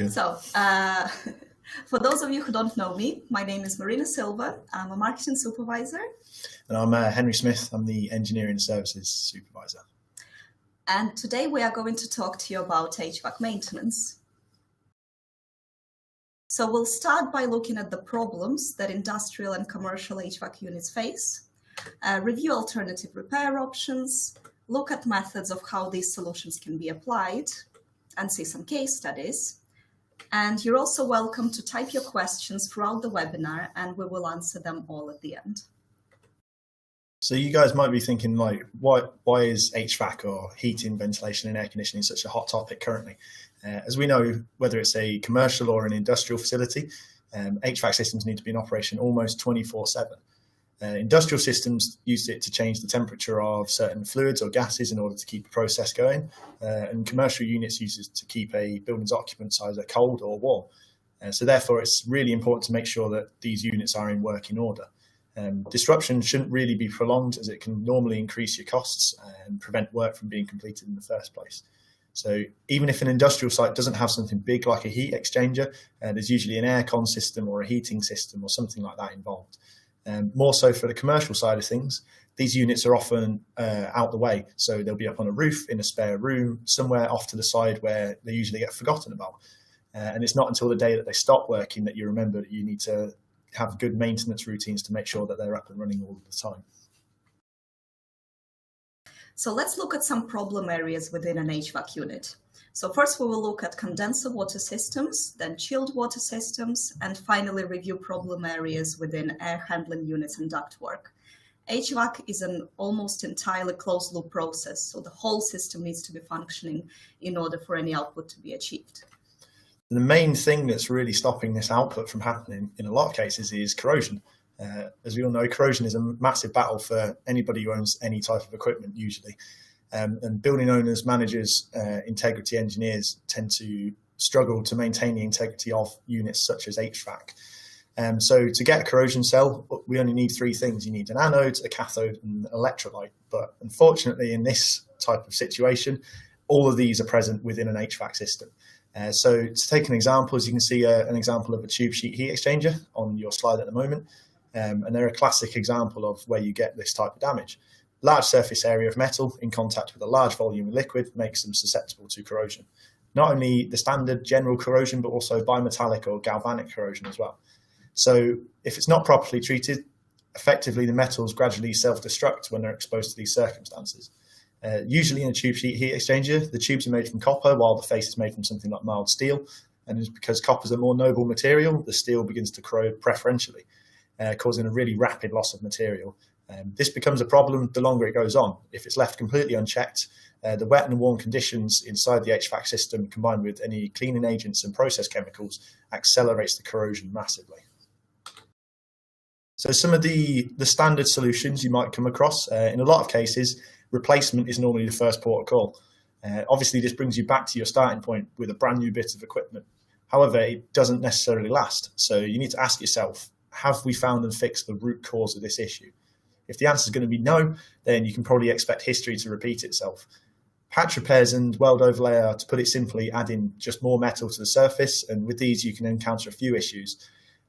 Good. So, for those of you who don't know me, my name is Marina Silva. I'm a marketing supervisor. And I'm Henry Smith. I'm the engineering services supervisor. And today we are going to talk to you about HVAC maintenance. So we'll start by looking at the problems that industrial and commercial HVAC units face, review alternative repair options, look at methods of how these solutions can be applied, and see some case studies. And you're also welcome to type your questions throughout the webinar, and we will answer them all at the end. So you guys might be thinking, like, why is HVAC, or heating, ventilation and air conditioning, such a hot topic currently? As we know, whether it's a commercial or an industrial facility, HVAC systems need to be in operation almost 24/7. Industrial systems use it to change the temperature of certain fluids or gases in order to keep the process going, and commercial units use it to keep a building's occupants either cold or warm. So therefore, it's really important to make sure that these units are in working order. Disruption shouldn't really be prolonged, as it can normally increase your costs and prevent work from being completed in the first place. So even if an industrial site doesn't have something big like a heat exchanger, there's usually an aircon system or a heating system or something like that involved. More so for the commercial side of things, these units are often out the way. So they'll be up on a roof, in a spare room, somewhere off to the side where they usually get forgotten about. And it's not until the day that they stop working that you remember that you need to have good maintenance routines to make sure that they're up and running all the time. So let's look at some problem areas within an HVAC unit. So first we will look at condenser water systems, then chilled water systems, and finally review problem areas within air handling units and ductwork. HVAC is an almost entirely closed loop process, so the whole system needs to be functioning in order for any output to be achieved. The main thing that's really stopping this output from happening in a lot of cases is corrosion. As we all know, corrosion is a massive battle for anybody who owns any type of equipment usually. And building owners, managers, integrity engineers tend to struggle to maintain the integrity of units such as HVAC. So to get a corrosion cell, we only need three things. You need an anode, a cathode, and an electrolyte. But unfortunately, in this type of situation, all of these are present within an HVAC system. So to take an example, as you can see an example of a tube sheet heat exchanger on your slide at the moment. And they're a classic example of where you get this type of damage. Large surface area of metal in contact with a large volume of liquid makes them susceptible to corrosion. Not only the standard general corrosion, but also bimetallic or galvanic corrosion as well. So if it's not properly treated, effectively the metals gradually self-destruct when they're exposed to these circumstances. Usually in a tube sheet heat exchanger, the tubes are made from copper while the face is made from something like mild steel. And it's because copper is a more noble material, the steel begins to corrode preferentially, causing a really rapid loss of material. This becomes a problem the longer it goes on. If it's left completely unchecked, the wet and warm conditions inside the HVAC system, combined with any cleaning agents and process chemicals, accelerates the corrosion massively. So some of the standard solutions you might come across, in a lot of cases, replacement is normally the first port of call. Obviously, this brings you back to your starting point with a brand new bit of equipment. However, it doesn't necessarily last. So you need to ask yourself, have we found and fixed the root cause of this issue? If the answer is going to be no, then you can probably expect history to repeat itself. Patch repairs and weld overlay are, to put it simply, adding just more metal to the surface, and with these you can encounter a few issues.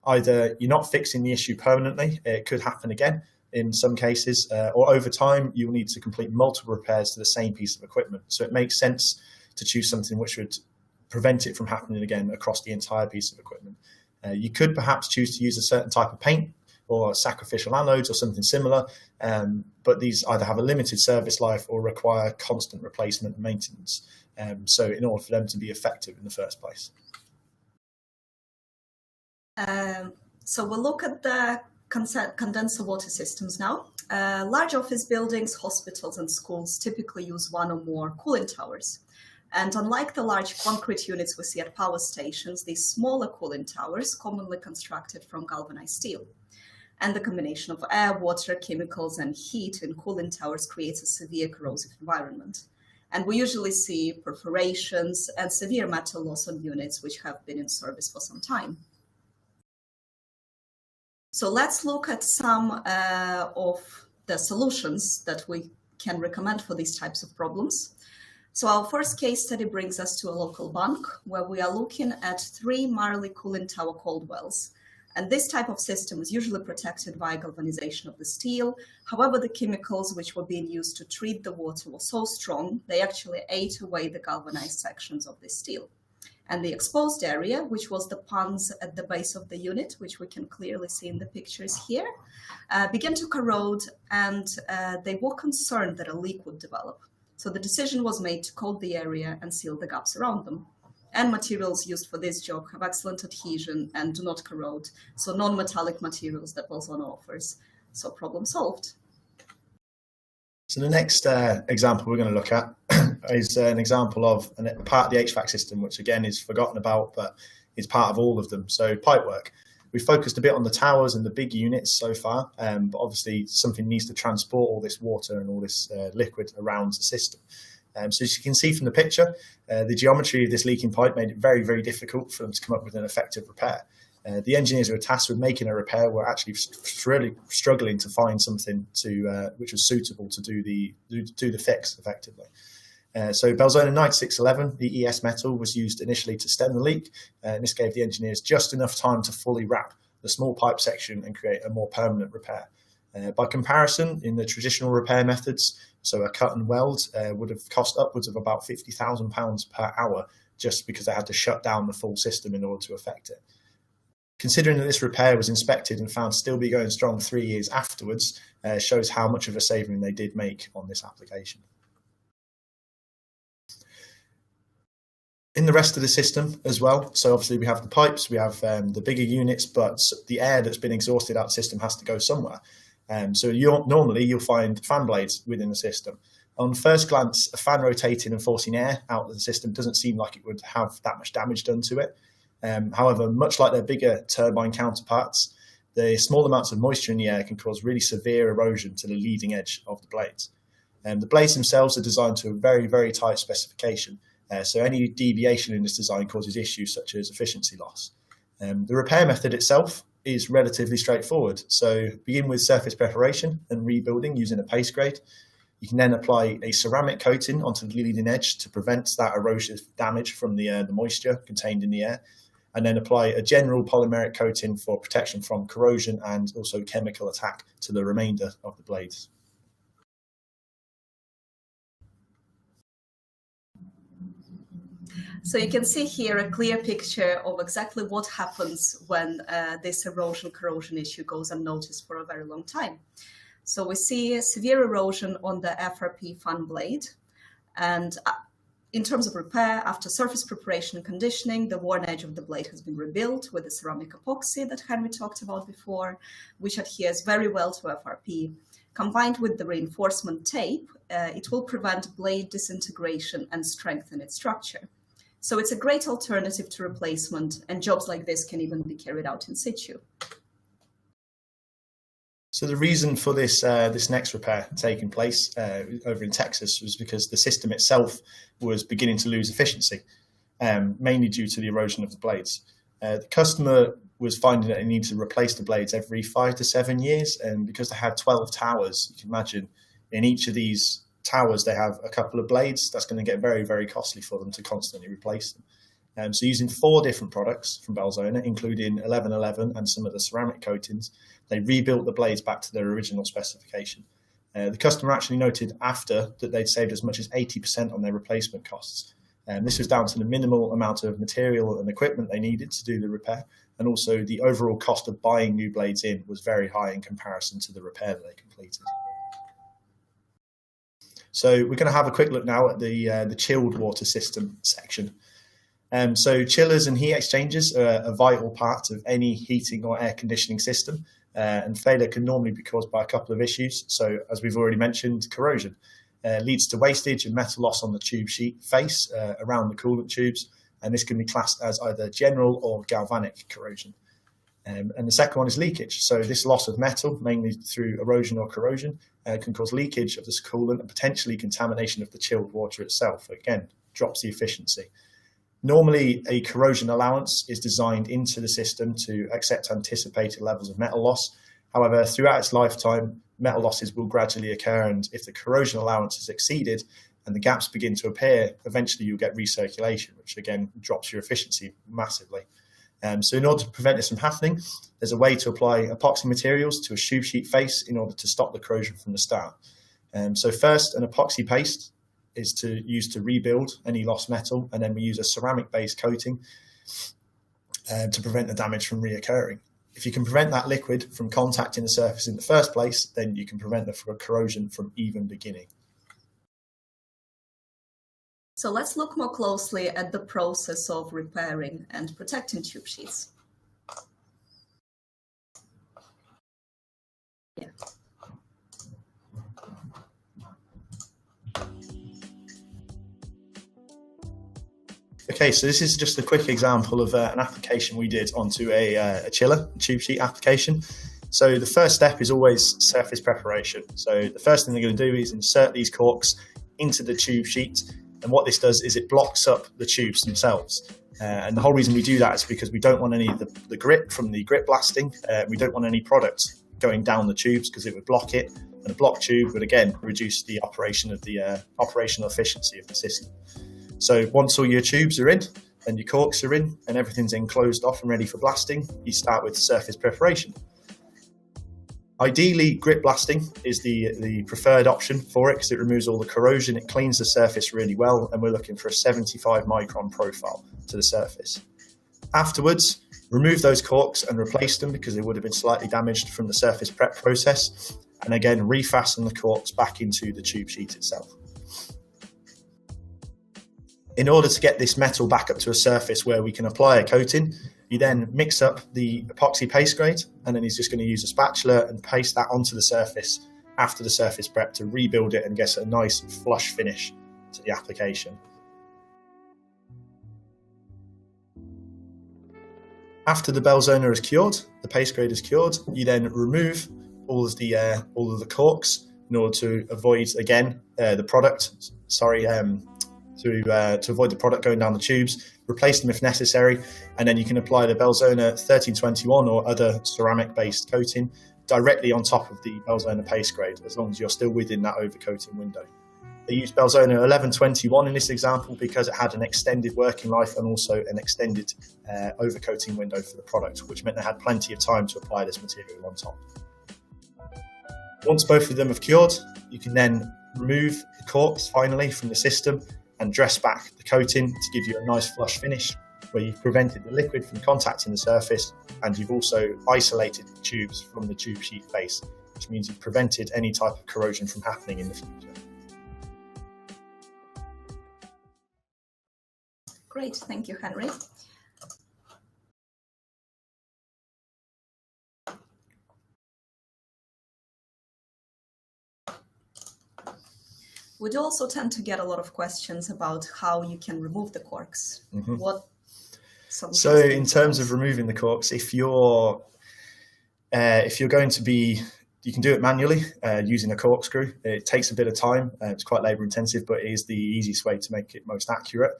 Either you're not fixing the issue permanently, it could happen again in some cases, or over time you'll need to complete multiple repairs to the same piece of equipment. So it makes sense to choose something which would prevent it from happening again across the entire piece of equipment. You could perhaps choose to use a certain type of paint or sacrificial anodes or something similar, but these either have a limited service life or require constant replacement and maintenance. So in order for them to be effective in the first place. So we'll look at the condenser water systems now. Large office buildings, hospitals and schools typically use one or more cooling towers. And unlike the large concrete units we see at power stations, these smaller cooling towers commonly constructed from galvanized steel. And the combination of air, water, chemicals, and heat in cooling towers creates a severe corrosive environment. And we usually see perforations and severe metal loss on units which have been in service for some time. So let's look at some of the solutions that we can recommend for these types of problems. So our first case study brings us to a local bank where we are looking at 3 Marley cooling tower cold wells. And this type of system is usually protected by galvanization of the steel. However, the chemicals which were being used to treat the water were so strong, they actually ate away the galvanized sections of the steel. And the exposed area, which was the pans at the base of the unit, which we can clearly see in the pictures here, began to corrode, and they were concerned that a leak would develop. So the decision was made to coat the area and seal the gaps around them. And materials used for this job have excellent adhesion and do not corrode. So non-metallic materials that Belzona offers. So problem solved. So the next example we're going to look at is an example of a part of the HVAC system, which again is forgotten about, but is part of all of them. So pipework. We focused a bit on the towers and the big units so far, but obviously something needs to transport all this water and all this liquid around the system. So as you can see from the picture, the geometry of this leaking pipe made it very, very difficult for them to come up with an effective repair. The engineers who were tasked with making a repair were actually really struggling to find something which was suitable to do the fix effectively. So Belzona 9611, the ES metal, was used initially to stem the leak, and this gave the engineers just enough time to fully wrap the small pipe section and create a more permanent repair. By comparison, in the traditional repair methods, so a cut and weld would have cost upwards of about £50,000 per hour just because they had to shut down the full system in order to effect it. Considering that this repair was inspected and found to still be going strong 3 years afterwards, shows how much of a saving they did make on this application. In the rest of the system as well, so obviously we have the pipes, we have the bigger units, but the air that's been exhausted out of the system has to go somewhere. So normally you'll find fan blades within the system. On first glance, a fan rotating and forcing air out of the system doesn't seem like it would have that much damage done to it. However, much like their bigger turbine counterparts, the small amounts of moisture in the air can cause really severe erosion to the leading edge of the blades. The blades themselves are designed to a very, very tight specification. So any deviation in this design causes issues such as efficiency loss. The repair method itself is relatively straightforward. So begin with surface preparation and rebuilding using a paste grade. You can then apply a ceramic coating onto the leading edge to prevent that erosive damage from the moisture contained in the air, and then apply a general polymeric coating for protection from corrosion and also chemical attack to the remainder of the blades. So you can see here a clear picture of exactly what happens when this erosion-corrosion issue goes unnoticed for a very long time. So we see severe erosion on the FRP fan blade. And in terms of repair, after surface preparation and conditioning, the worn edge of the blade has been rebuilt with the ceramic epoxy that Henry talked about before, which adheres very well to FRP. Combined with the reinforcement tape, it will prevent blade disintegration and strengthen its structure. So it's a great alternative to replacement, and jobs like this can even be carried out in situ. So the reason for this next repair taking place over in Texas was because the system itself was beginning to lose efficiency, mainly due to the erosion of the blades. The customer was finding that they needed to replace the blades every 5 to 7 years, and because they had 12 towers, you can imagine in each of these towers they have a couple of blades. That's going to get very, very costly for them to constantly replace them. So using 4 different products from Belzona, including 1111 and some of the ceramic coatings, they rebuilt the blades back to their original specification. The customer actually noted after that they'd saved as much as 80% on their replacement costs. This was down to the minimal amount of material and equipment they needed to do the repair, and also the overall cost of buying new blades in was very high in comparison to the repair that they completed. So we're going to have a quick look now at the chilled water system section. So chillers and heat exchangers are a vital part of any heating or air conditioning system, and failure can normally be caused by a couple of issues. So as we've already mentioned, corrosion leads to wastage and metal loss on the tube sheet face around the coolant tubes, and this can be classed as either general or galvanic corrosion. And the second one is leakage. So this loss of metal, mainly through erosion or corrosion, can cause leakage of this coolant and potentially contamination of the chilled water itself. Again, drops the efficiency. Normally, a corrosion allowance is designed into the system to accept anticipated levels of metal loss. However, throughout its lifetime, metal losses will gradually occur, and if the corrosion allowance is exceeded, and the gaps begin to appear, eventually you'll get recirculation, which again drops your efficiency massively. So in order to prevent this from happening, there's a way to apply epoxy materials to a tube sheet face in order to stop the corrosion from the start. So first, an epoxy paste is used to rebuild any lost metal, and then we use a ceramic-based coating to prevent the damage from reoccurring. If you can prevent that liquid from contacting the surface in the first place, then you can prevent the corrosion from even beginning. So let's look more closely at the process of repairing and protecting tube sheets. Yeah. Okay, so this is just a quick example of an application we did onto a chiller, a tube sheet application. So the first step is always surface preparation. So the first thing they're going to do is insert these corks into the tube sheet. And what this does is it blocks up the tubes themselves. And the whole reason we do that is because we don't want any of the grit from the grit blasting. We don't want any product going down the tubes because it would block it. And a blocked tube would again reduce the operational efficiency of the system. So once all your tubes are in and your corks are in and everything's enclosed off and ready for blasting, you start with surface preparation. Ideally, grit blasting is the preferred option for it because it removes all the corrosion, it cleans the surface really well, and we're looking for a 75 micron profile to the surface. Afterwards, remove those corks and replace them because they would have been slightly damaged from the surface prep process, and again, refasten the corks back into the tube sheet itself. In order to get this metal back up to a surface where we can apply a coating, you then mix up the epoxy paste grade, and then he's just going to use a spatula and paste that onto the surface after the surface prep to rebuild it and get a nice flush finish to the application. After the Belzona is cured, the paste grade is cured, you then remove all of the corks in order to avoid, again, the product, to avoid the product going down the tubes, replace them if necessary, and then you can apply the Belzona 1321 or other ceramic-based coating directly on top of the Belzona paste grade, as long as you're still within that overcoating window. They used Belzona 1121 in this example because it had an extended working life and also an extended overcoating window for the product, which meant they had plenty of time to apply this material on top. Once both of them have cured, you can then remove the corks finally from the system and dress back the coating to give you a nice flush finish where you've prevented the liquid from contacting the surface, and you've also isolated the tubes from the tube sheet face, which means you've prevented any type of corrosion from happening in the future. Great, thank you, Henry. We do also tend to get a lot of questions about how you can remove the corks. Mm-hmm. So in terms of removing the corks, if you're going to be, you can do it manually using a corkscrew. It takes a bit of time. It's quite labor intensive, but it is the easiest way to make it most accurate.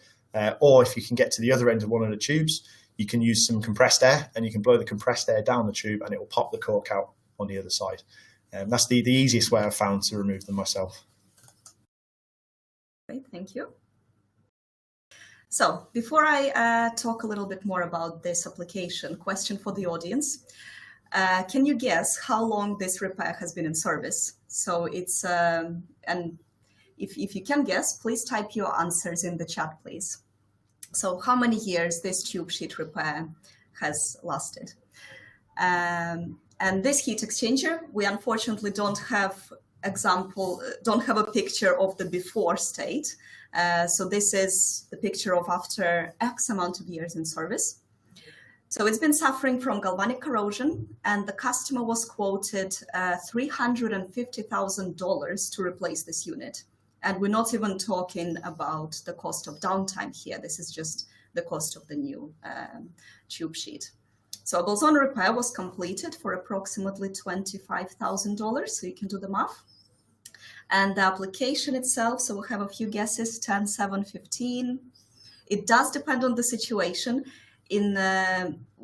Or if you can get to the other end of one of the tubes, you can use some compressed air and you can blow the compressed air down the tube and it will pop the cork out on the other side. That's the easiest way I've found to remove them myself. Great, thank you. So before I talk a little bit more about this application, question for the audience. Can you guess how long this repair has been in service? So it's, and if you can guess, please type your answers in the chat, please. So how many years this tube sheet repair has lasted? And this heat exchanger, we unfortunately don't have a picture of the before state. So this is the picture of after X amount of years in service. So it's been suffering from galvanic corrosion, and the customer was quoted $350,000 to replace this unit. And we're not even talking about the cost of downtime here. This is just the cost of the new tube sheet. So a Belzona repair was completed for approximately $25,000, so you can do the math. And the application itself, so we have a few guesses, 10, 7, 15. It does depend on the situation.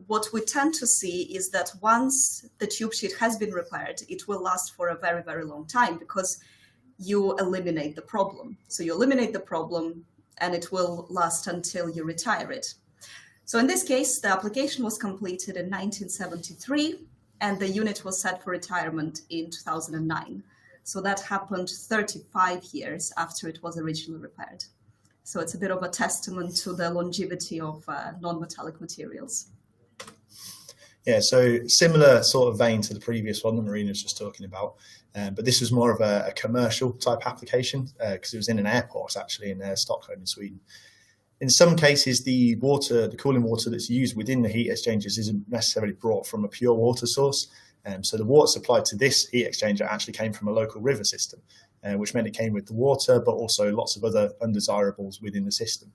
What we tend to see is that once the tube sheet has been repaired, it will last for a very, very long time, because you eliminate the problem. So you eliminate the problem and it will last until you retire it. So in this case, the application was completed in 1973 and the unit was set for retirement in 2009. So that happened 35 years after it was originally repaired. So it's a bit of a testament to the longevity of non-metallic materials. Yeah, so similar sort of vein to the previous one that Marina was just talking about, but this was more of a commercial type application because it was in an airport actually in Stockholm in Sweden. In some cases, the cooling water that's used within the heat exchangers isn't necessarily brought from a pure water source. So the water supplied to this heat exchanger actually came from a local river system, which meant it came with the water, but also lots of other undesirables within the system.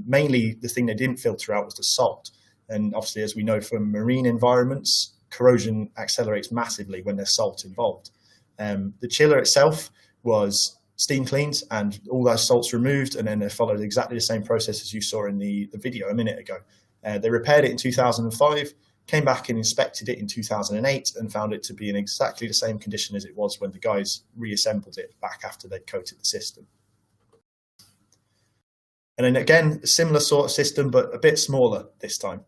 Mainly, the thing they didn't filter out was the salt. And obviously, as we know from marine environments, corrosion accelerates massively when there's salt involved. The chiller itself was steam cleaned and all those salts removed, and then they followed exactly the same process as you saw in the video a minute ago. They repaired it in 2005, came back and inspected it in 2008 and found it to be in exactly the same condition as it was when the guys reassembled it back after they'd coated the system. And then again, a similar sort of system, but a bit smaller this time.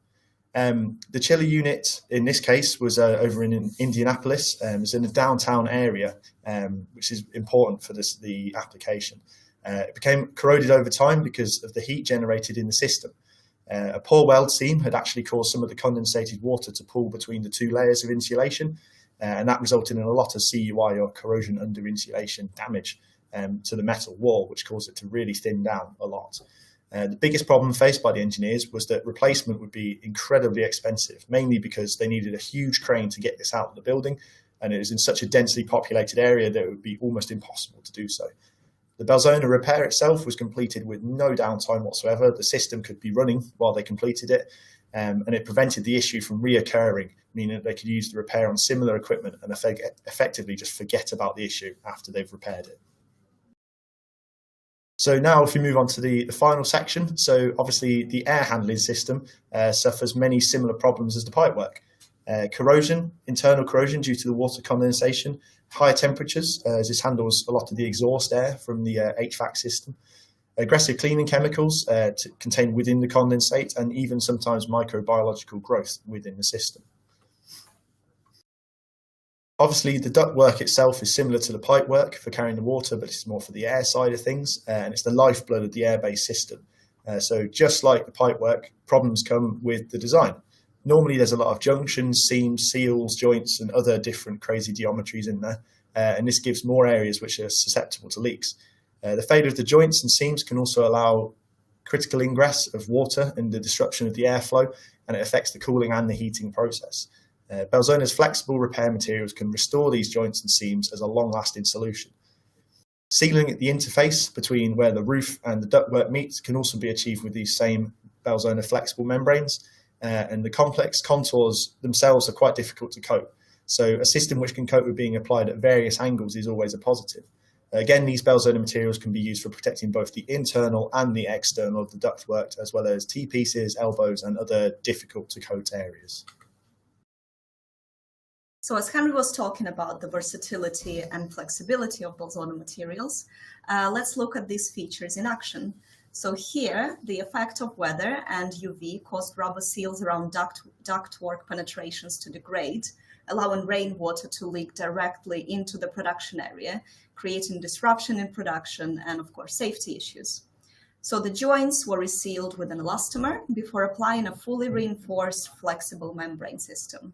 The chiller unit in this case was over in Indianapolis. It was in a downtown area, which is important for the application. It became corroded over time because of the heat generated in the system. A poor weld seam had actually caused some of the condensated water to pool between the two layers of insulation, and that resulted in a lot of CUI or corrosion under insulation damage to the metal wall, which caused it to really thin down a lot. The biggest problem faced by the engineers was that replacement would be incredibly expensive, mainly because they needed a huge crane to get this out of the building, and it was in such a densely populated area that it would be almost impossible to do so. The Belzona repair itself was completed with no downtime whatsoever. The system could be running while they completed it, and it prevented the issue from reoccurring, meaning that they could use the repair on similar equipment and effectively just forget about the issue after they've repaired it. So now if we move on to the final section, so obviously the air handling system suffers many similar problems as the pipework. Corrosion, internal corrosion due to the water condensation, higher temperatures, as this handles a lot of the exhaust air from the HVAC system, aggressive cleaning chemicals contained within the condensate, and even sometimes microbiological growth within the system. Obviously, the ductwork itself is similar to the pipework for carrying the water, but it's more for the air side of things, and it's the lifeblood of the air-based system. So just like the pipework, problems come with the design. Normally, there's a lot of junctions, seams, seals, joints, and other different crazy geometries in there, and this gives more areas which are susceptible to leaks. The failure of the joints and seams can also allow critical ingress of water and the disruption of the airflow, and it affects the cooling and the heating process. Belzona's flexible repair materials can restore these joints and seams as a long-lasting solution. Sealing at the interface between where the roof and the ductwork meet can also be achieved with these same Belzona flexible membranes, and the complex contours themselves are quite difficult to coat. So a system which can cope with being applied at various angles is always a positive. Again, these Belzona materials can be used for protecting both the internal and the external of the ductwork, as well as T-pieces, elbows, and other difficult to coat areas. So as Henry was talking about the versatility and flexibility of Belzona materials, let's look at these features in action. So here, the effect of weather and UV caused rubber seals around ductwork penetrations to degrade, allowing rainwater to leak directly into the production area, creating disruption in production and, of course, safety issues. So the joints were resealed with an elastomer before applying a fully reinforced flexible membrane system.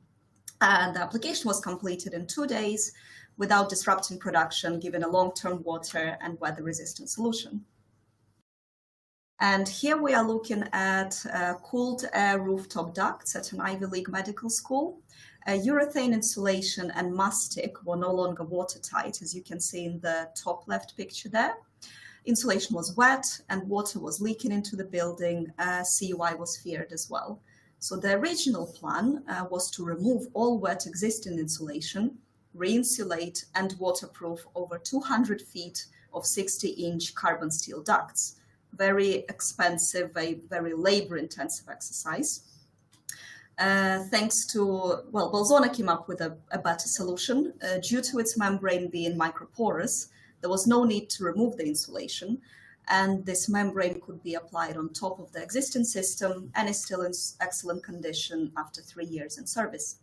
And the application was completed in 2 days without disrupting production, given a long-term water and weather-resistant solution. And here we are looking at cooled air rooftop ducts at an Ivy League medical school. Urethane insulation and mastic were no longer watertight, as you can see in the top left picture there. Insulation was wet and water was leaking into the building. CUI was feared as well. So the original plan was to remove all wet existing insulation, re-insulate and waterproof over 200 feet of 60-inch carbon steel ducts. Very expensive, a very labor-intensive exercise. Thanks to, well, Belzona came up with a better solution. Due to its membrane being microporous, there was no need to remove the insulation, and this membrane could be applied on top of the existing system and is still in excellent condition after 3 years in service.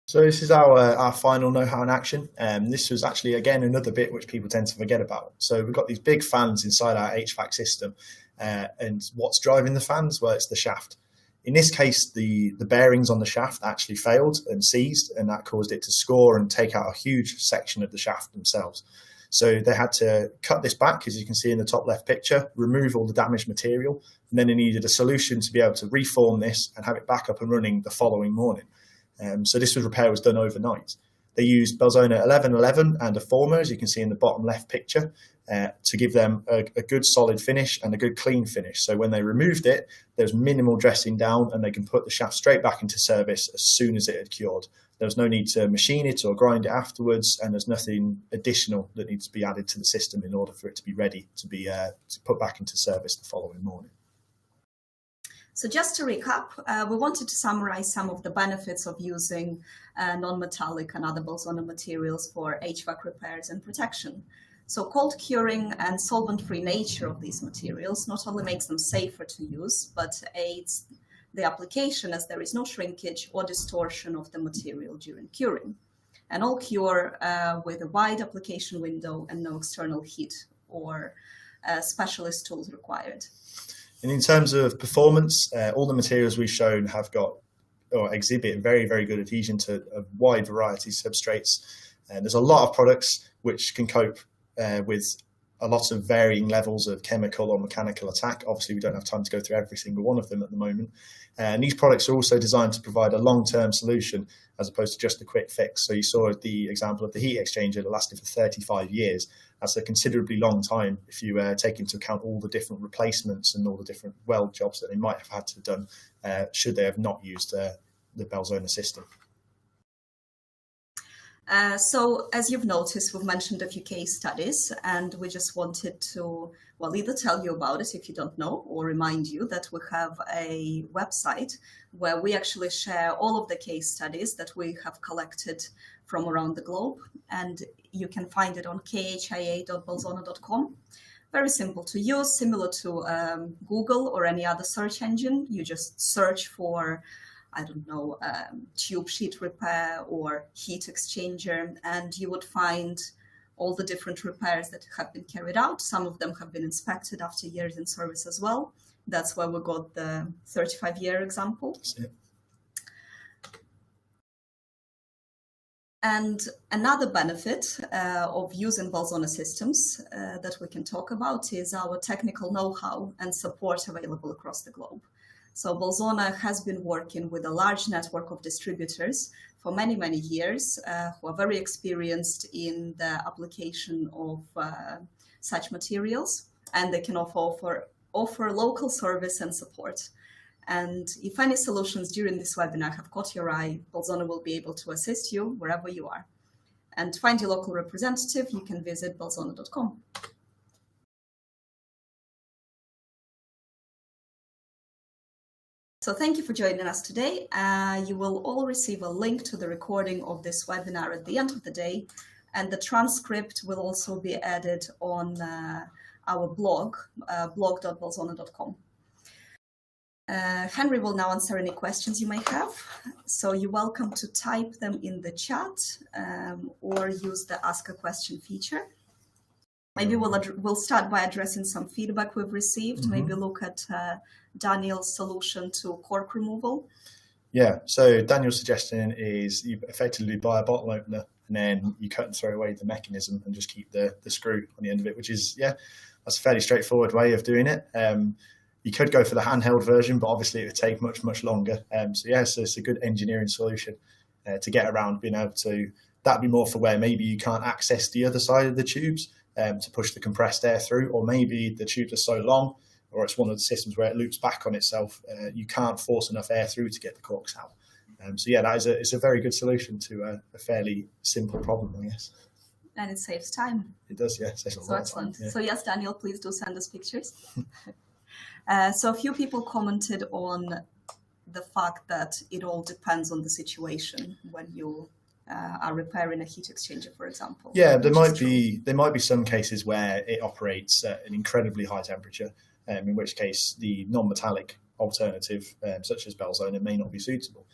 So this is our final know-how in action. This was actually, again, another bit which people tend to forget about. So we've got these big fans inside our HVAC system, and what's driving the fans? Well, it's the shaft. In this case, the bearings on the shaft actually failed and seized, and that caused it to score and take out a huge section of the shaft themselves. So they had to cut this back, as you can see in the top left picture, remove all the damaged material, and then they needed a solution to be able to reform this and have it back up and running the following morning. So this repair was done overnight. They used Belzona 1111 and a former, as you can see in the bottom left picture, to give them a good solid finish and a good clean finish. So when they removed it, there's minimal dressing down and they can put the shaft straight back into service as soon as it had cured. There's no need to machine it or grind it afterwards, and there's nothing additional that needs to be added to the system in order for it to be ready to be to put back into service the following morning. So just to recap, we wanted to summarize some of the benefits of using non-metallic and other Belzona materials for HVAC repairs and protection. So cold curing and solvent-free nature of these materials not only makes them safer to use, but aids the application as there is no shrinkage or distortion of the material during curing. And all cure with a wide application window and no external heat or specialist tools required. And in terms of performance, all the materials we've shown have got or exhibit very, very good adhesion to a wide variety of substrates. And there's a lot of products which can cope with a lot of varying levels of chemical or mechanical attack. Obviously, we don't have time to go through every single one of them at the moment. And these products are also designed to provide a long-term solution as opposed to just a quick fix. So you saw the example of the heat exchanger that lasted for 35 years. That's a considerably long time if you take into account all the different replacements and all the different weld jobs that they might have had to have done should they have not used the Belzona system. So as you've noticed, we've mentioned a few case studies, and we just wanted to, well, either tell you about it if you don't know, or remind you that we have a website where we actually share all of the case studies that we have collected from around the globe, and you can find it on khia.belzona.com. Very simple to use, similar to Google or any other search engine. You just search for, I don't know, tube sheet repair or heat exchanger, and you would find all the different repairs that have been carried out. Some of them have been inspected after years in service as well. That's why we got the 35-year example. And another benefit of using Belzona systems that we can talk about is our technical know-how and support available across the globe. So Belzona has been working with a large network of distributors for many, many years who are very experienced in the application of such materials, and they can offer local service and support. And if any solutions during this webinar have caught your eye, Belzona will be able to assist you wherever you are. And to find your local representative, you can visit belzona.com. So thank you for joining us today. You will all receive a link to the recording of this webinar at the end of the day, and the transcript will also be added on our blog, blog.belzona.com. Henry will now answer any questions you may have. So you're welcome to type them in the chat or use the Ask a Question feature. Maybe we'll start by addressing some feedback we've received. Maybe look at Daniel's solution to cork removal. Yeah, so Daniel's suggestion is you effectively buy a bottle opener and then you cut and throw away the mechanism and just keep the screw on the end of it, which is, yeah, that's a fairly straightforward way of doing it. You could go for the handheld version, but obviously it would take much, much longer. So yeah, so it's a good engineering solution to get around being able to, that'd be more for where maybe you can't access the other side of the tubes to push the compressed air through, or maybe the tubes are so long, or it's one of the systems where it loops back on itself, you can't force enough air through to get the corks out. So yeah, it's a very good solution to a fairly simple problem, I guess. And it saves time. It does, yeah. Saves a lot of time, yeah. So yes, Daniel, please do send us pictures. So a few people commented on the fact that it all depends on the situation when you are repairing a heat exchanger, for example? Yeah, there might be some cases where it operates at an incredibly high temperature, in which case the non-metallic alternative, such as Belzona, may not be suitable.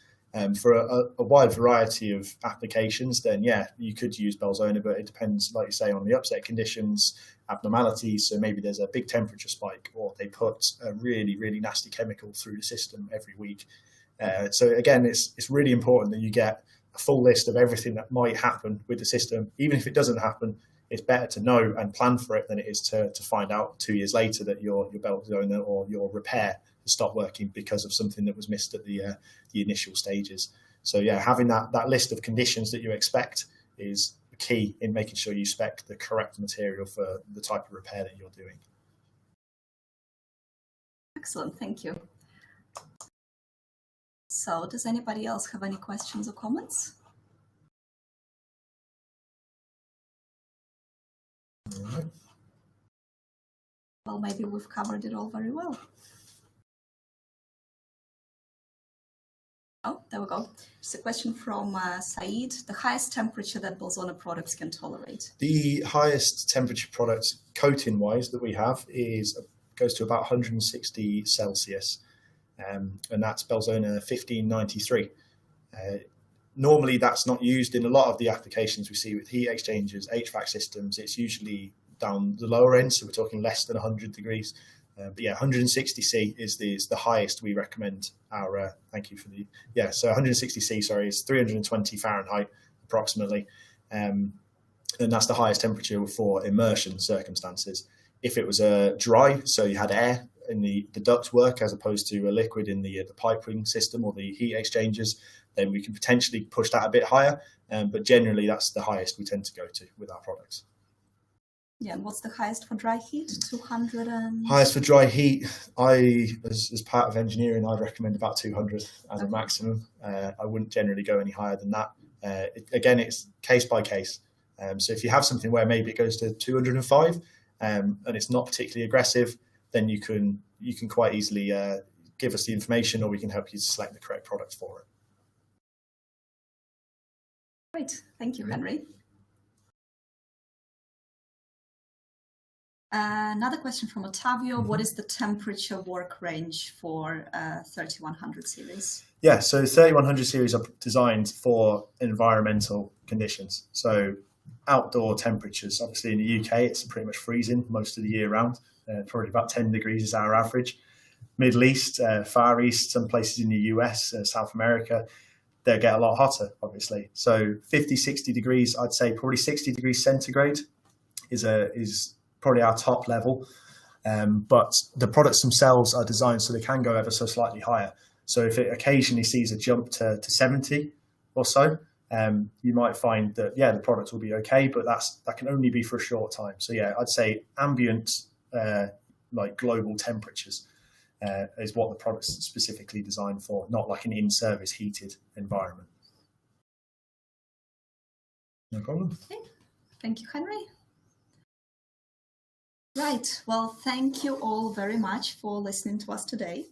For a wide variety of applications, then yeah, you could use Belzona, but it depends, like you say, on the upset conditions, abnormalities. So maybe there's a big temperature spike, or they put a really, really nasty chemical through the system every week. So again, it's really important that you get a full list of everything that might happen with the system. Even if it doesn't happen, it's better to know and plan for it than it is to find out 2 years later that your Belzona or your repair has stopped working because of something that was missed at the initial stages. So yeah, having that list of conditions that you expect is key in making sure you spec the correct material for the type of repair that you're doing. Excellent, thank you. So does anybody else have any questions or comments? All right. Well, maybe we've covered it all very well. Oh, there we go. It's a question from Saeed. The highest temperature that Belzona products can tolerate? The highest temperature product coating-wise that we have goes to about 160 Celsius. And that's Belzona 1593. Normally, that's not used in a lot of the applications we see with heat exchangers, HVAC systems. It's usually down the lower end, so we're talking less than 100 degrees. But yeah, 160 C is the highest we recommend our. Thank you for the so 160 C, sorry, is 320 Fahrenheit approximately, and that's the highest temperature for immersion circumstances. If it was dry, so you had air in the duct work as opposed to a liquid in the piping system or the heat exchangers, then we can potentially push that a bit higher. But generally, that's the highest we tend to go to with our products. Yeah, and what's the highest for dry heat? 200 and... Highest for dry heat, as part of engineering, I'd recommend about 200 as a maximum. I wouldn't generally go any higher than that. Again, it's case by case. So if you have something where maybe it goes to 205 and it's not particularly aggressive, then you can quite easily give us the information, or we can help you to select the correct product for it. Great, thank you, Henry. Another question from Ottavio. What is the temperature work range for 3100 series? Yeah, so 3100 series are designed for environmental conditions. So outdoor temperatures, obviously in the UK, it's pretty much freezing most of the year round. Probably about 10 degrees is our average. Middle East, Far East, some places in the US, South America, they'll get a lot hotter, obviously. So 50, 60 degrees, I'd say probably 60 degrees centigrade is probably our top level. But the products themselves are designed so they can go ever so slightly higher. So if it occasionally sees a jump to 70 or so, you might find that, yeah, the product will be okay, but that can only be for a short time. So yeah, I'd say ambient, like global temperatures is what the product's specifically designed for, not like an in-service heated environment. No problem. Okay. Thank you, Henry. Right. Well, thank you all very much for listening to us today.